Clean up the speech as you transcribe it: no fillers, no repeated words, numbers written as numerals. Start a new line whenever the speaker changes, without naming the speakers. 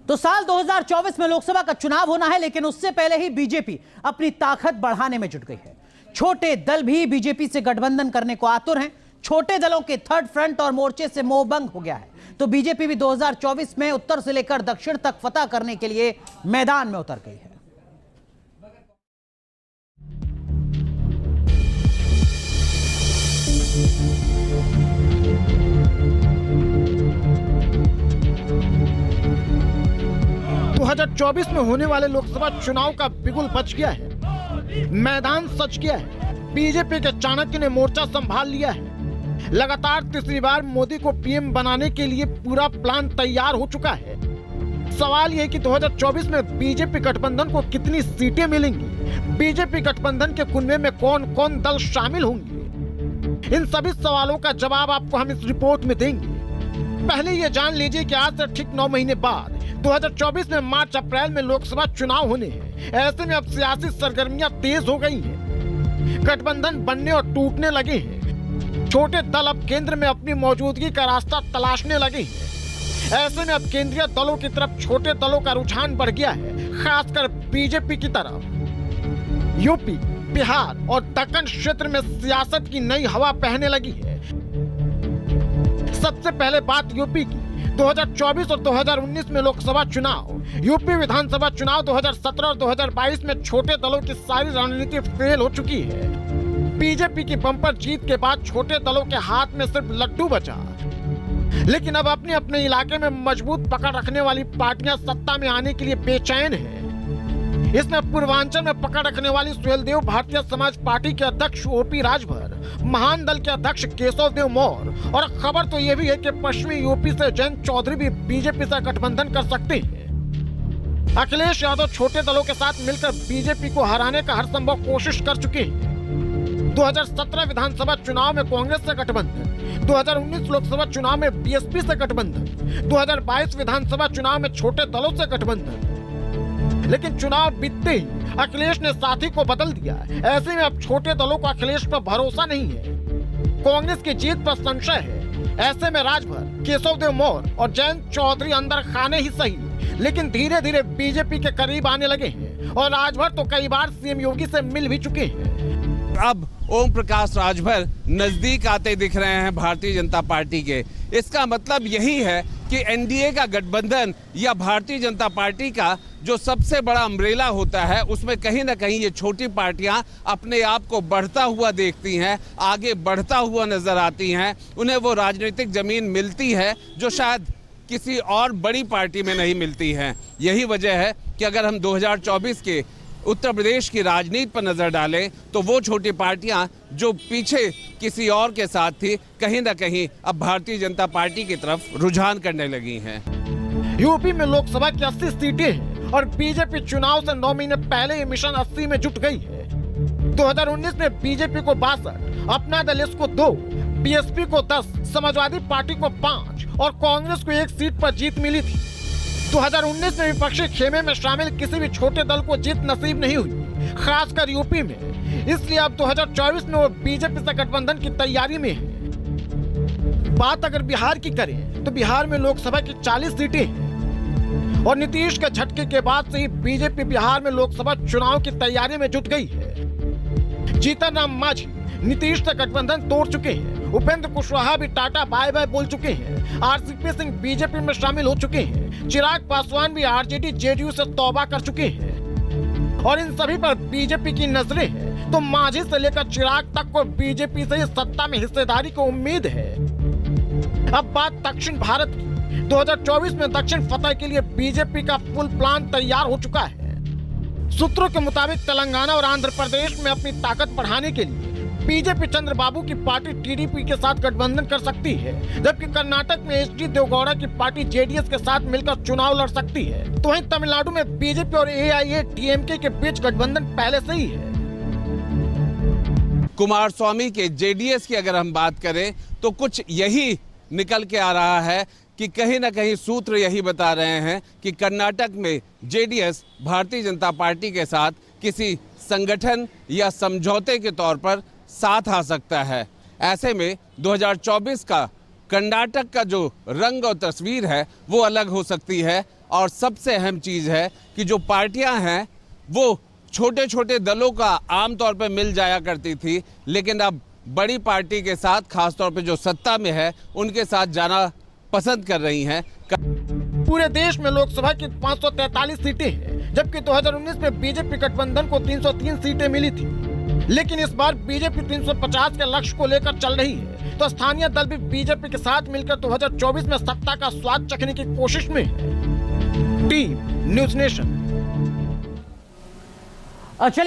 तो साल 2024 में लोकसभा का चुनाव होना है, लेकिन उससे पहले ही बीजेपी अपनी ताकत बढ़ाने में जुट गई है। छोटे दल भी बीजेपी से गठबंधन करने को आतुर हैं। छोटे दलों के थर्ड फ्रंट और मोर्चे से मोहभंग हो गया है, तो बीजेपी भी 2024 में उत्तर से लेकर दक्षिण तक फतह करने के लिए मैदान में उतर गई है।
तो 2024 में होने वाले लोकसभा चुनाव का बिगुल बच गया है। मैदान सच गया है। बीजेपी के चाणक्य ने मोर्चा संभाल लिया है। लगातार तीसरी बार मोदी को पीएम बनाने के लिए पूरा प्लान तैयार हो चुका है। सवाल यह कि 2024 में बीजेपी गठबंधन को कितनी सीटें मिलेंगी, बीजेपी गठबंधन के कुनबे में कौन कौन दल शामिल होंगे, इन सभी सवालों का जवाब आपको हम इस रिपोर्ट में देंगे। पहले ये जान लीजिए कि आज से ठीक 9 महीने बाद 2024 में मार्च अप्रैल में लोकसभा चुनाव होने हैं। ऐसे में अब सियासी सरगर्मियां तेज हो गई हैं। गठबंधन बनने और टूटने लगे हैं। छोटे दल अब केंद्र में अपनी मौजूदगी का रास्ता तलाशने लगे हैं। ऐसे में अब केंद्रीय दलों की तरफ छोटे दलों का रुझान बढ़ गया है, खासकर बीजेपी की तरफ। यूपी, बिहार और दक्कन क्षेत्र में सियासत की नई हवा बहने लगी है। सबसे पहले बात यूपी की। 2024 और 2019 में लोकसभा चुनाव, यूपी विधानसभा चुनाव 2017 और 2022 में छोटे दलों की सारी रणनीति फेल हो चुकी है। बीजेपी की बम्पर जीत के बाद छोटे दलों के हाथ में सिर्फ लड्डू बचा। लेकिन अब अपने अपने इलाके में मजबूत पकड़ रखने वाली पार्टियां सत्ता में आने के लिए बेचैन हैं। इसमें पूर्वांचल में पकड़ रखने वाली सुहेलदेव भारतीय समाज पार्टी के अध्यक्ष ओपी राजभर, महान दल के अध्यक्ष केशव देव मौर्य और खबर तो ये भी है कि पश्चिमी यूपी से जयंत चौधरी भी बीजेपी से गठबंधन कर सकते हैं। अखिलेश यादव छोटे दलों के साथ मिलकर बीजेपी को हराने का हर संभव कोशिश कर चुके हैं। 2017 विधानसभा चुनाव में कांग्रेस से गठबंधन, 2019 लोकसभा चुनाव में बीएसपी से गठबंधन, 2022 विधानसभा चुनाव में छोटे दलों से गठबंधन। लेकिन चुनाव बीतते ही अखिलेश ने साथी को बदल दिया। ऐसे में अब छोटे दलों को अखिलेश पर भरोसा नहीं है। कांग्रेस की जीत पर संशय है। ऐसे में राजभर, केशव देव मौर्य और जयंत चौधरी अंदर खाने ही सही, लेकिन धीरे धीरे बीजेपी के करीब आने लगे हैं और राजभर तो कई बार सीएम योगी से मिल भी चुके हैं।
अब ओम प्रकाश राजभर नजदीक आते दिख रहे हैं भारतीय जनता पार्टी के। इसका मतलब यही है कि एनडीए का गठबंधन या भारतीय जनता पार्टी का जो सबसे बड़ा अम्ब्रेला होता है, उसमें कहीं ना कहीं ये छोटी पार्टियां अपने आप को बढ़ता हुआ देखती हैं, आगे बढ़ता हुआ नजर आती हैं। उन्हें वो राजनीतिक जमीन मिलती है जो शायद किसी और बड़ी पार्टी में नहीं मिलती है। यही वजह है कि अगर हम 2024 के उत्तर प्रदेश की राजनीति पर नजर डालें तो वो छोटी पार्टियां जो पीछे किसी और के साथ थी, कहीं ना कहीं अब भारतीय जनता पार्टी की तरफ रुझान करने लगी हैं।
यूपी में लोकसभा की 80 सीटें हैं और बीजेपी चुनाव से 9 महीने पहले ये मिशन 80 में जुट गई है। 2019 में बीजेपी को 62, अपना दल को 2, बीएसपी को 10, समाजवादी पार्टी को 5 और कांग्रेस को 1 सीट पर जीत मिली थी। 2019 में विपक्षी खेमे में शामिल किसी भी छोटे दल को जीत नसीब नहीं हुई, खासकर यूपी में। इसलिए अब 2024 में वो बीजेपी से गठबंधन की तैयारी में है। बात अगर बिहार की करें तो बिहार में लोकसभा की 40 सीटें हैं और नीतीश के झटके के बाद से ही बीजेपी बिहार में लोकसभा चुनाव की तैयारी में जुट गई है। जीतन राम मांझी नीतीश से गठबंधन तोड़ चुके हैं। उपेंद्र कुशवाहा भी टाटा बाय बाय बोल चुके हैं। आरसीपी सिंह बीजेपी में शामिल हो चुके हैं। चिराग पासवान भी आरजेडी जेडीयू से तौबा कर चुके हैं और इन सभी पर बीजेपी की नजरें हैं। तो मांझी से लेकर चिराग तक को बीजेपी से सत्ता में हिस्सेदारी की उम्मीद है। अब बात दक्षिण भारत की। 2024 में दक्षिण फतह के लिए बीजेपी का फुल प्लान तैयार हो चुका है। सूत्रों के मुताबिक तेलंगाना और आंध्र प्रदेश में अपनी ताकत बढ़ाने के लिए बीजेपी चंद्रबाबू की पार्टी टीडीपी के साथ गठबंधन कर सकती है, जबकि कर्नाटक में एचडी देवगौड़ा की पार्टी जेडीएस के साथ मिलकर चुनाव लड़ सकती है। तो वहीं तमिलनाडु में बीजेपी और एआईएडीएमके के बीच गठबंधन पहले से ही है।
कुमारस्वामी के जेडीएस की अगर हम बात करें तो कुछ यही निकल के आ रहा है कि कहीं ना कहीं सूत्र यही बता रहे हैं कि कर्नाटक में जेडीएस भारतीय जनता पार्टी के साथ किसी संगठन या समझौते के तौर पर साथ आ सकता है। ऐसे में 2024 का कर्नाटक का जो रंग और तस्वीर है वो अलग हो सकती है। और सबसे अहम चीज है कि जो पार्टियां हैं वो छोटे छोटे दलों का आमतौर पर मिल जाया करती थी, लेकिन अब बड़ी पार्टी के साथ, खासतौर पे जो सत्ता में है, उनके साथ जाना पसंद कर रही हैं।
पूरे देश में लोकसभा की 543 सीटें हैं, जबकि 2019 में बीजेपी गठबंधन को 303 सीटें मिली थी। लेकिन इस बार बीजेपी 350 के लक्ष्य को लेकर चल रही है, तो स्थानीय दल भी बीजेपी के साथ मिलकर 2024 में सत्ता का स्वाद चखने की कोशिश में है। Team news nation.
चलिए